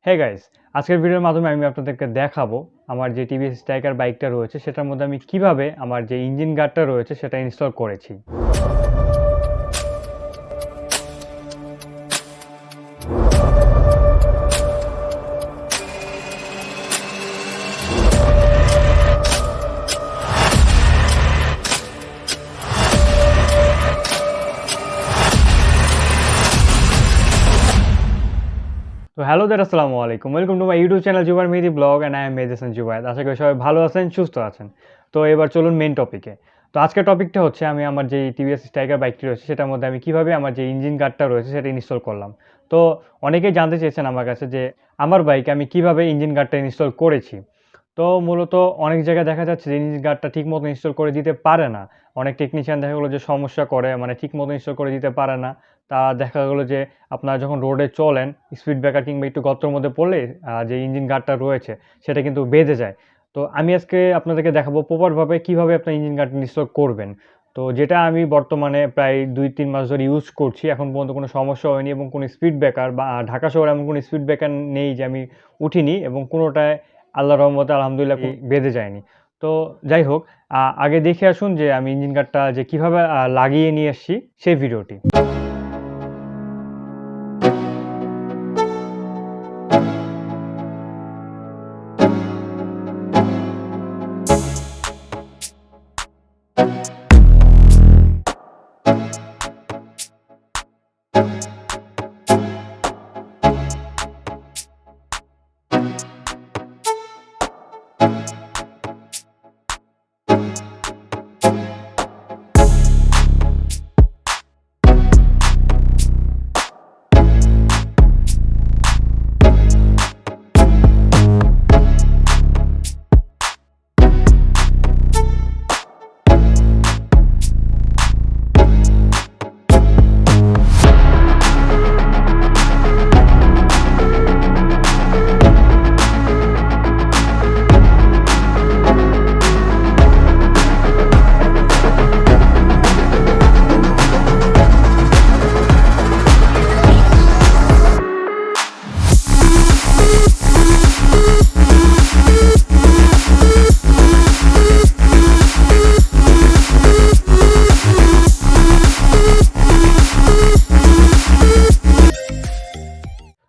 Hey guys, আজকের ভিডিওর মাধ্যমে আমি আপনাদেরকে দেখাবো আমার যে টিভিএস স্ট্রাইকার বাইকটা রয়েছে সেটার মধ্যে আমি কিভাবে আমার যে ইঞ্জিন গার্ডটা রয়েছে সেটা ইনস্টল করেছি। তো হ্যালো দের, আসসালামু আলাইকুম, welcome to my YouTube channel Jubair Mehedi vlog and I am Mehedi Jubaid. আশা করি সবাই ভালো আছেন, সুস্থ আছেন। তো এবার চলুন মেন টপিকে। তো আজকের টপিকটা হচ্ছে আমি আমার যে টিভিএস স্ট্রাইকার বাইকটি রয়েছে সেটার মধ্যে আমি কিভাবে আমার যে ইঞ্জিন গার্ডটা রয়েছে সেটা ইনস্টল করলাম। তো অনেকেই জানতে চেয়েছেন আমার কাছে যে আমার বাইকে আমি কিভাবে ইঞ্জিন গার্ডটা ইনস্টল করেছি। তো মূলত অনেক জায়গায় দেখা যাচ্ছে যে ইঞ্জিন গার্ডটা ঠিক মতো ইনস্টল করে দিতে পারে না। অনেক টেকনিশিয়ান দেখা গেলো যে সমস্যা করে, মানে ঠিক মতো ইনস্টল করে দিতে পারে না। তা দেখা গেলো যে আপনারা যখন রোডে চলেন, স্পিড ব্রেকার কিংবা একটু গর্তের মধ্যে পড়লে যে ইঞ্জিন গার্ডটা রয়েছে সেটা কিন্তু বেঁধে যায়। তো আমি আজকে আপনাদেরকে দেখাবো প্রপারভাবে কীভাবে আপনার ইঞ্জিন গার্ড ইনস্টল করবেন। তো যেটা আমি বর্তমানে প্রায় 2-3 মাস ধরে ইউজ করছি, এখন পর্যন্ত কোনো সমস্যা হয়নি এবং কোনো স্পিড ব্রেকার বা ঢাকা শহরে এমন কোনো স্পিড ব্রেকার নেই যে আমি উঠিনি, এবং কোনোটায় আল্লাহর রহমতে আলহামদুলিল্লাহ বেঁধে যায়নি। তো যাই হোক, আগে দেখে আসুন যে আমি ইঞ্জিন গার্ডটা যে কীভাবে লাগিয়ে নিয়ে এসেছি সেই ভিডিওটি।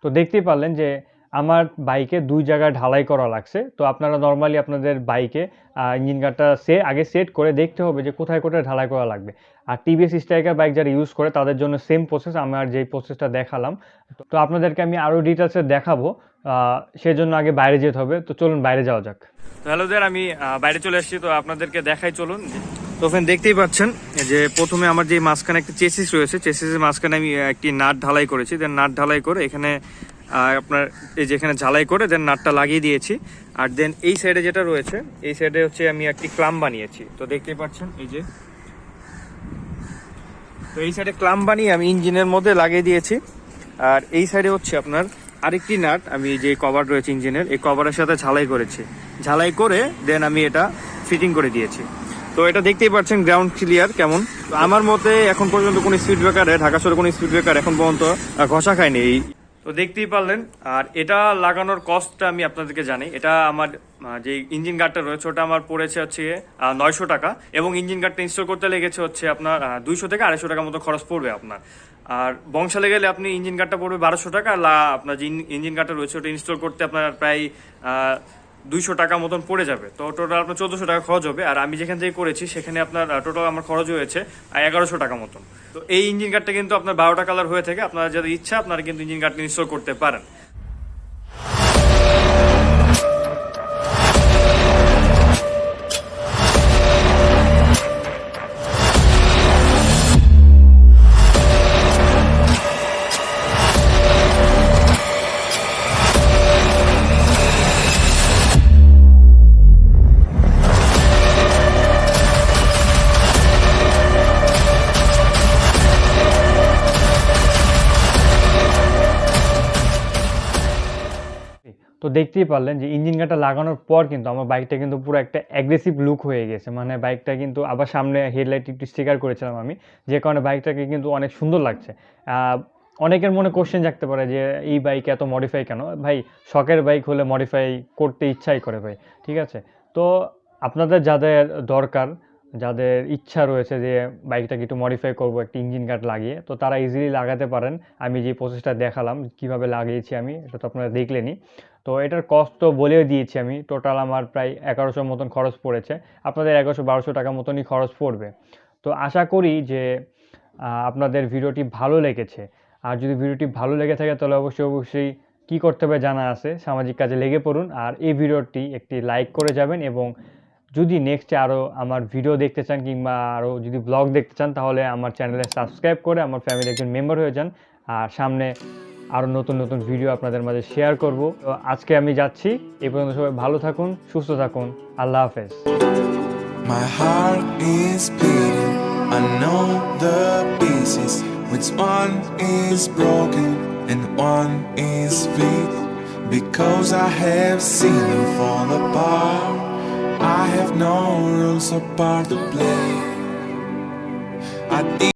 তো দেখতেই পারলেন যে আমার বাইকে 2 জায়গায় ঢালাই করা লাগছে। তো আপনারা নরমালি আপনাদের বাইকে ইঞ্জিন গার্ডটা আগে সেট করে দেখতে হবে যে কোথায় কোথায় ঢালাই করা লাগবে। আর টিভিএস স্ট্রাইকার বাইক যারা ইউজ করে তাদের জন্য সেম প্রসেস, আমার যেই প্রসেসটা দেখালাম। তো আপনাদেরকে আমি আরও ডিটেলসে দেখাবো, সেজন্য আগে বাইরে যেতে হবে। তো চলুন বাইরে যাওয়া যাক। তো হ্যালো দের, আমি বাইরে চলে এসেছি। তো আপনাদেরকে দেখাই চলুন। তো ওখানে দেখতেই পাচ্ছেন যে প্রথমে আমার যে মাঝখানে একটা চেসিস রয়েছে, চেসিসের মাঝখানে আমি একটি নাট ঢালাই করেছি। দেন নাট ঢালাই করে এখানে আপনার এই যে এখানে ঝালাই করে দেন নাটটা লাগিয়ে দিয়েছি। আর দেন এই সাইডে যেটা রয়েছে, এই সাইডে হচ্ছে আমি একটি ক্লাম বানিয়েছি। তো দেখতেই পাচ্ছেন এই যে, তো এই সাইডে ক্লাম বানিয়ে আমি ইঞ্জিনের মধ্যে লাগিয়ে দিয়েছি। আর এই সাইডে হচ্ছে আপনার আরেকটি নাট আমি যে কভার রয়েছে ইঞ্জিনের, এই কভারের সাথে ঝালাই করেছি। ঝালাই করে দেন আমি এটা ফিটিং করে দিয়েছি। তো এটা দেখতেই পাচ্ছেন গ্রাউন্ড ক্লিয়ার কেমন। তো আমার মতে এখন পর্যন্ত কোনো স্পিড ব্রেকারে, ঢাকা শহরে কোনো স্পিড ব্রেকার এখন পর্যন্ত ঘষা খায়নি। তো দেখতেই পারলেন। আর এটা লাগানোর কস্টটা আমি আপনাদেরকে জানি। এটা আমার যে ইঞ্জিন গার্ডটা রয়েছে ওটা আমার পড়েছে হচ্ছে 900 টাকা, এবং ইঞ্জিন গার্ডটা ইনস্টল করতে লেগেছে হচ্ছে আপনার 200 থেকে 250 টাকা মতো খরচ পড়বে আপনার। আর বংশালে গেলে আপনি ইঞ্জিন গার্ডটা পড়বে 1200 টাকা। আর আপনার যে ইঞ্জিন গার্ডটা রয়েছে ওটা ইনস্টল করতে আপনার প্রায় 200 টাকা মতন পড়ে যাবে। তো টোটাল আপনার 1400 টাকা খরচ হবে। আর আমি যেখান থেকে করেছি সেখানে আপনার টোটাল আমার খরচ হয়েছে 1100 টাকা মতন। তো এই ইঞ্জিন গার্ডটা কিন্তু আপনার 12টা কালার হয়ে থাকে। আপনারা যাদের ইচ্ছা আপনারা কিন্তু ইঞ্জিন গার্ডটা ইনস্টল করতে পারেন। তো দেখতেই পারলেন যে ইঞ্জিন গার্ডটা লাগানোর পর কিন্তু আমার বাইকটা কিন্তু পুরো একটা অ্যাগ্রেসিভ লুক হয়ে গেছে। মানে বাইকটা কিন্তু আবার সামনে হেডলাইট একটু স্টিকার করেছিলাম আমি, যে কারণে বাইকটাকে কিন্তু অনেক সুন্দর লাগছে। অনেকের মনে কোশ্চেন জাগতে পারে যে এই বাইক এত মডিফাই কেন? ভাই শখের বাইক হলে মডিফাই করতে ইচ্ছাই করে ভাই। ঠিক আছে? তো আপনাদের যাদের দরকার, যাদের ইচ্ছা রয়েছে যে বাইকটাকে একটু মডিফাই করব একটা ইঞ্জিন গার্ড লাগিয়ে, তো তারা ইজিলি লাগাতে পারেন। আমি যে প্রসেসটা দেখালাম কিভাবে লাগিয়েছি আমি, এটা তো আপনারা দেখলেনই। তো এটার কস্ট তো বলেও দিয়েছি আমি। টোটাল আমার প্রায় ১১০০ মতন খরচ পড়েছে। আপনাদের ১১০০-১২০০ টাকা মতনই খরচ পড়বে। তো আশা করি যে আপনাদের ভিডিওটি ভালো লেগেছে। আর যদি ভিডিওটি ভালো লেগে থাকে তাহলে অবশ্যই কী করতে হবে জানা আছে। সামাজিক কাজে লেগে পড়ুন। আর এই ভিডিওটি একটি লাইক করে যাবেন এবং যদি নেক্সটে আরও আমার ভিডিও দেখতে চান কিংবা আরও যদি ব্লগ দেখতে চান তাহলে আমার চ্যানেলে সাবস্ক্রাইব করে আমার ফ্যামিলির একজন মেম্বার হয়ে যান। আর সামনে আরও নতুন ভিডিও আপনাদের মাঝে শেয়ার করব। তো আজকে আমি যাচ্ছি। এই পর্যন্ত সবাই ভালো থাকুন, সুস্থ থাকুন। আল্লাহ হাফেজ। My heart is bleeding, I know the pieces, which one is broken and one is weak, because I have seen them fall apart. I have no rules or part to play.